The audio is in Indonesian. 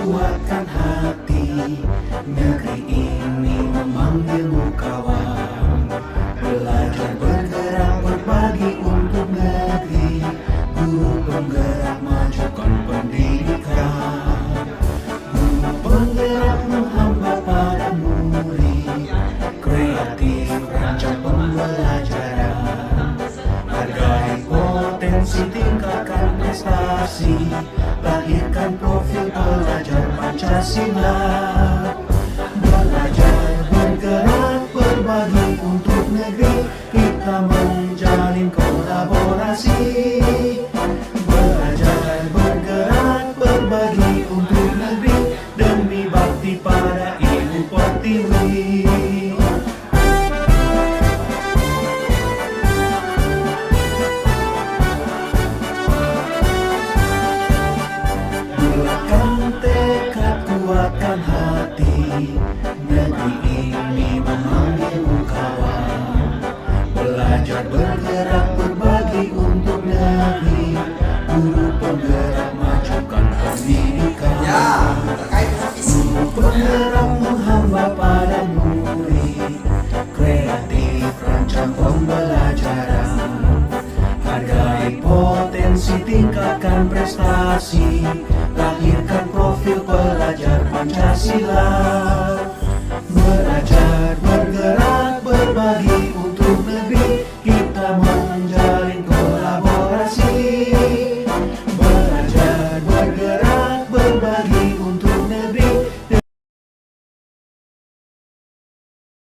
kuatkan hati. Negeri ini memanggilmu kawan. Belajar bergerak berbagi untuk negeri. Guru penggerak majukan pendidikan. Guru penggerak menghamba pada murid. Kreatif rancang pembelajaran. Hargai potensi, tingkatkan prestasi. Lahirkan profil pelajar Pancasila. Belajar bergerak berbagi untuk negeri. Kita menjalin kolaborasi. Belajar bergerak berbagi untuk negeri. Demi bakti pada Ibu Pertiwi. Kuatkan hati, negeri ini memanggilmu kawan. Belajar bergerak berbagi untuk negeri. Guru penggerak majukan pendidikan. Guru penggerak menghamba pada murid. Kreatif rancang pembelajaran. Hargai potensi, tingkatkan prestasi. Lahirkan profil pelajar Pancasila.